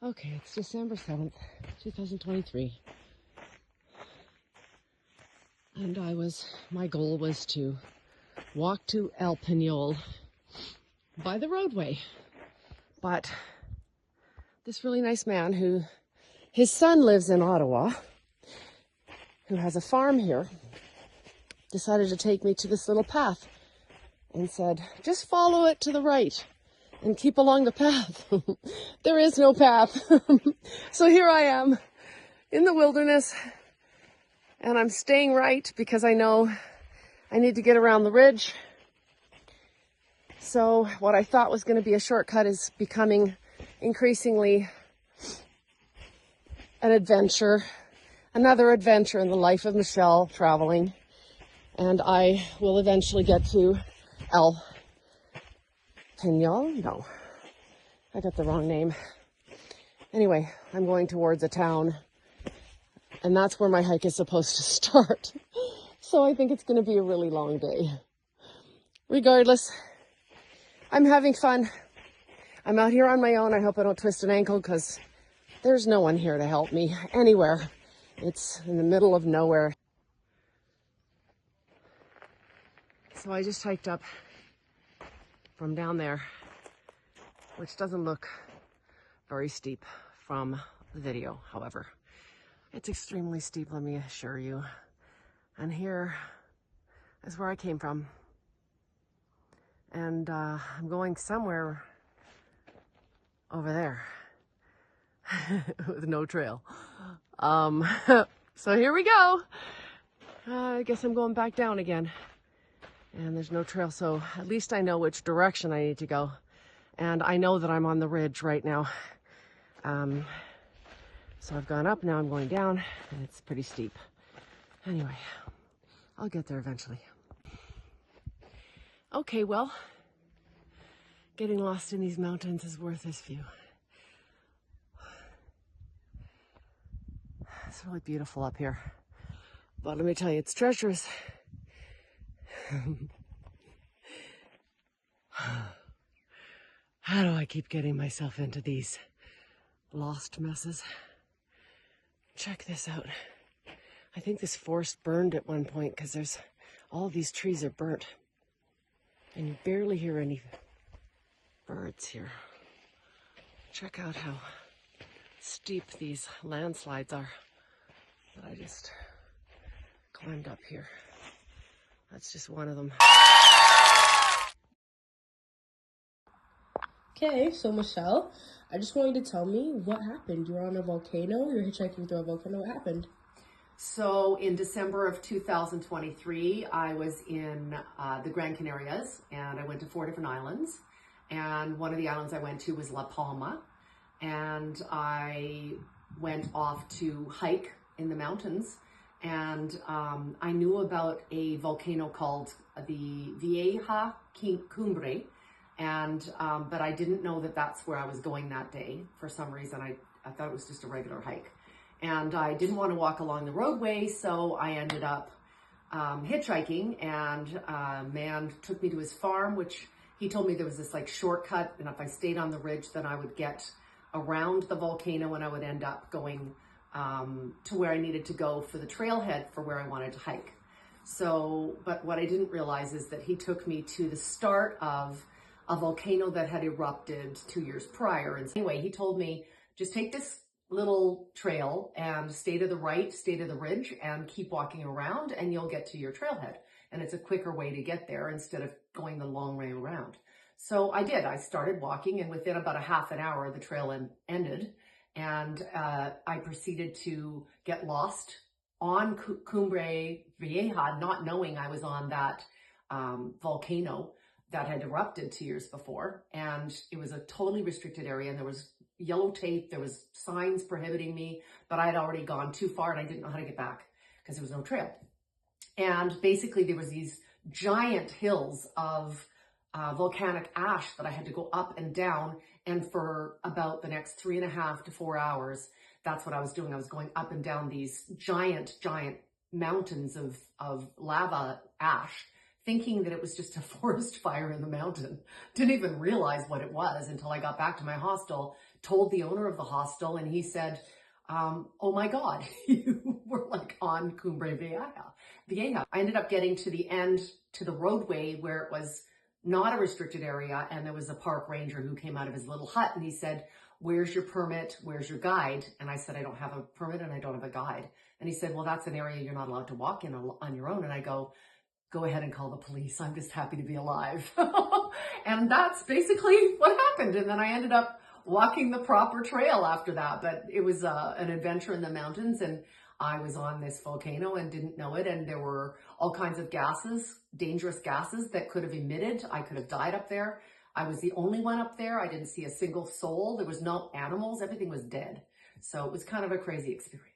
Okay, it's December 7th, 2023. And my goal was to walk to El Peñol by the roadway. But this really nice man his son lives in Ottawa, who has a farm here, decided to take me to this little path and said, just follow it to the right and keep along the path. There is no path. So here I am in the wilderness, and I'm staying right because I know I need to get around the ridge. So what I thought was going to be a shortcut is becoming increasingly an adventure, another adventure in the life of Michelle traveling. And I will eventually get to El Peñol? No, I got the wrong name. Anyway, I'm going towards a town, and that's where my hike is supposed to start. So I think it's going to be a really long day. Regardless, I'm having fun. I'm out here on my own. I hope I don't twist an ankle because there's no one here to help me anywhere. It's in the middle of nowhere. So I just hiked up from down there, which doesn't look very steep from the video. However, it's extremely steep, let me assure you. And here is where I came from. And I'm going somewhere over there with no trail. So here we go. I guess I'm going back down again. And there's no trail, so at least I know which direction I need to go. And I know that I'm on the ridge right now. So I've gone up, now I'm going down, and it's pretty steep. Anyway, I'll get there eventually. Okay, well, getting lost in these mountains is worth this view. It's really beautiful up here. But let me tell you, it's treacherous. How do I keep getting myself into these lost messes? Check this out. I think this forest burned at one point because all these trees are burnt. And you barely hear any birds here. Check out how steep these landslides are that I just climbed up here. That's just one of them. Okay, so Michelle, I just want you to tell me what happened. You were on a volcano, you were hitchhiking through a volcano, what happened? So in December of 2023, I was in the Gran Canarias, and I went to 4 different islands. And one of the islands I went to was La Palma. And I went off to hike in the mountains. And I knew about a volcano called the Vieja Cumbre. And, but I didn't know that that's where I was going that day. For some reason, I thought it was just a regular hike. And I didn't want to walk along the roadway, so I ended up hitchhiking, and a man took me to his farm, which he told me there was this like shortcut, and if I stayed on the ridge, then I would get around the volcano and I would end up going to where I needed to go for the trailhead for where I wanted to hike. So, but what I didn't realize is that he took me to the start of a volcano that had erupted 2 years prior. And anyway, he told me, just take this little trail and stay to the right, stay to the ridge, and keep walking around, and you'll get to your trailhead. And it's a quicker way to get there instead of going the long way around. So I did. I started walking, and within about a half an hour, the trail ended. And I proceeded to get lost on Cumbre Vieja, not knowing I was on that volcano that had erupted 2 years before. And it was a totally restricted area, and there was yellow tape, there was signs prohibiting me, but I had already gone too far and I didn't know how to get back because there was no trail. And basically there was these giant hills of volcanic ash that I had to go up and down. And for about the next 3.5 to 4 hours, that's what I was doing. I was going up and down these giant mountains of lava ash, thinking that it was just a forest fire in the mountain. Didn't even realize what it was until I got back to my hostel, told the owner of the hostel, and he said, oh my God, you were like on Cumbre Vieja. I ended up getting to the end, to the roadway where it was not a restricted area, and there was a park ranger who came out of his little hut, and he said, where's your permit? Where's your guide? And I said, I don't have a permit and I don't have a guide. And he said, well, that's an area you're not allowed to walk in on your own. And I go ahead and call the police. I'm just happy to be alive. And that's basically what happened. And then I ended up walking the proper trail after that. But it was an adventure in the mountains, and I was on this volcano and didn't know it. And there were all kinds of gases, dangerous gases that could have emitted. I could have died up there. I was the only one up there. I didn't see a single soul. There was no animals. Everything was dead. So it was kind of a crazy experience.